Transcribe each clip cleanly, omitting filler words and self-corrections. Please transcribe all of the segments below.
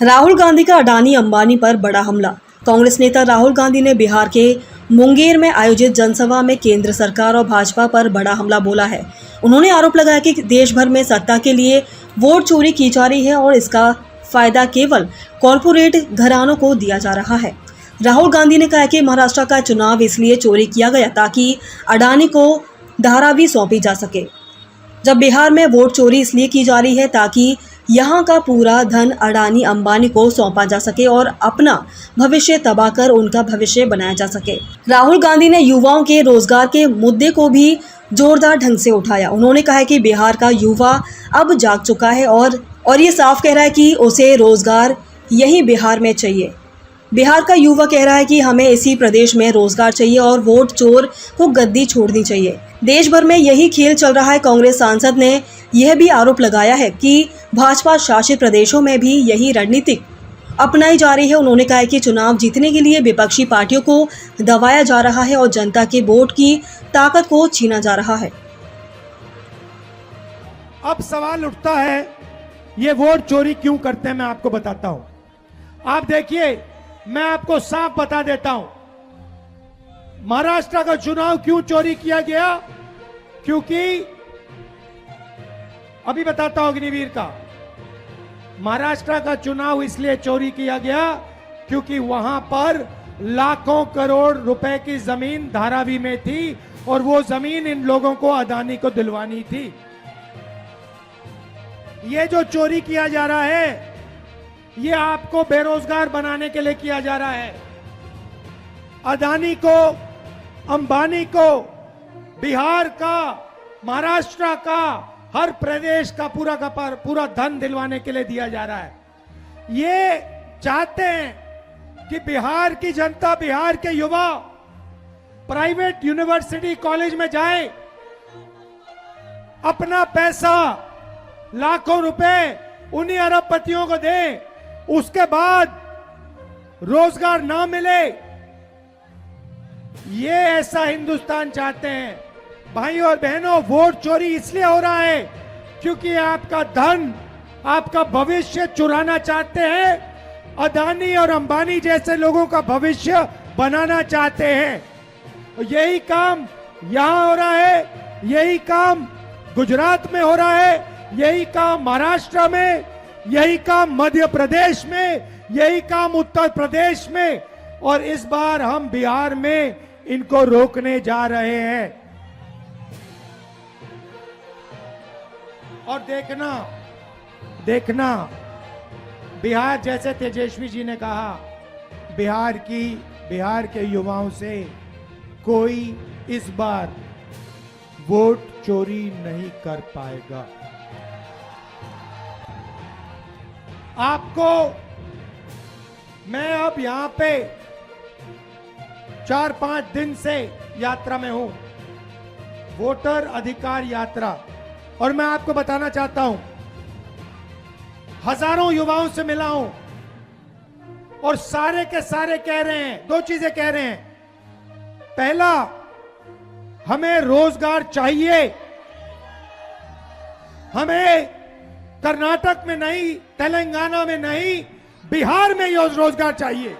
राहुल गांधी का अडानी अंबानी पर बड़ा हमला। कांग्रेस नेता राहुल गांधी ने बिहार के मुंगेर में आयोजित जनसभा में केंद्र सरकार और भाजपा पर बड़ा हमला बोला है। उन्होंने आरोप लगाया कि देश भर में सत्ता के लिए वोट चोरी की जा रही है और इसका फायदा केवल कॉरपोरेट घरानों को दिया जा रहा है। राहुल गांधी ने कहा कि महाराष्ट्र का चुनाव इसलिए चोरी किया गया ताकि अडानी को धारावी सौंपी जा सके, जब बिहार में वोट चोरी इसलिए की जा रही है ताकि यहाँ का पूरा धन अडानी अंबानी को सौंपा जा सके और अपना भविष्य तबाह कर उनका भविष्य बनाया जा सके। राहुल गांधी ने युवाओं के रोजगार के मुद्दे को भी जोरदार ढंग से उठाया। उन्होंने कहा कि बिहार का युवा अब जाग चुका है और ये साफ कह रहा है कि उसे रोजगार यही बिहार में चाहिए। बिहार का युवा कह रहा है कि हमें इसी प्रदेश में रोजगार चाहिए और वोट चोर को गद्दी छोड़नी चाहिए। देश भर में यही खेल चल रहा है। कांग्रेस सांसद ने यह भी आरोप लगाया है कि भाजपा शासित प्रदेशों में भी यही रणनीति अपनाई जा रही है। उन्होंने कहा कि चुनाव जीतने के लिए विपक्षी पार्टियों को दबाया जा रहा है और जनता के वोट की ताकत को छीना जा रहा है। अब सवाल उठता है, ये वोट चोरी क्यों करते हैं? मैं आपको बताता हूं। आप देखिए, मैं आपको साफ बता देता हूं, महाराष्ट्र का चुनाव क्यों चोरी किया गया। क्योंकि अभी बताता हूं अग्निवीर का, महाराष्ट्र का चुनाव इसलिए चोरी किया गया क्योंकि वहां पर लाखों करोड़ रुपए की जमीन धारावी में थी और वो जमीन इन लोगों को अडानी को दिलवानी थी। ये जो चोरी किया जा रहा है, ये आपको बेरोजगार बनाने के लिए किया जा रहा है। अडानी को, अंबानी को बिहार का, महाराष्ट्र का, हर प्रदेश का पूरा धन दिलवाने के लिए दिया जा रहा है। ये चाहते हैं कि बिहार की जनता, बिहार के युवा प्राइवेट यूनिवर्सिटी कॉलेज में जाए, अपना पैसा लाखों रुपए उन्हीं अरबपतियों को दे, उसके बाद रोजगार ना मिले। ये ऐसा हिंदुस्तान चाहते हैं। भाई और बहनों, वोट चोरी इसलिए हो रहा है क्योंकि आपका धन, आपका भविष्य चुराना चाहते हैं। अडानी और अंबानी जैसे लोगों का भविष्य बनाना चाहते हैं। यही काम यहां हो रहा है, यही काम गुजरात में हो रहा है, यही काम महाराष्ट्र में, यही काम मध्य प्रदेश में, यही काम उत्तर प्रदेश में, और इस बार हम बिहार में इनको रोकने जा रहे हैं। और देखना बिहार, जैसे तेजस्वी जी ने कहा, बिहार के युवाओं से कोई इस बार वोट चोरी नहीं कर पाएगा। आपको मैं अब यहां पे 4-5 दिन से यात्रा में हूं, वोटर अधिकार यात्रा, और मैं आपको बताना चाहता हूं, हजारों युवाओं से मिला हूं और सारे के सारे कह रहे हैं, 2 चीजें कह रहे हैं। पहला, हमें रोजगार चाहिए, हमें कर्नाटक में नहीं, तेलंगाना में नहीं, बिहार में रोजगार चाहिए।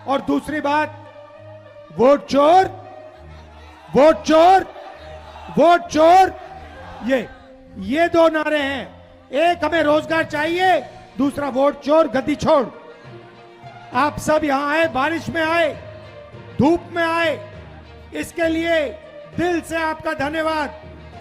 और दूसरी बात, वोट चोर, वोट चोर, वोट चोर, ये 2 नारे हैं। एक, हमें रोजगार चाहिए, दूसरा वोट चोर गद्दी छोड़। आप सब यहां आए, बारिश में आए, धूप में आए, इसके लिए दिल से आपका धन्यवाद।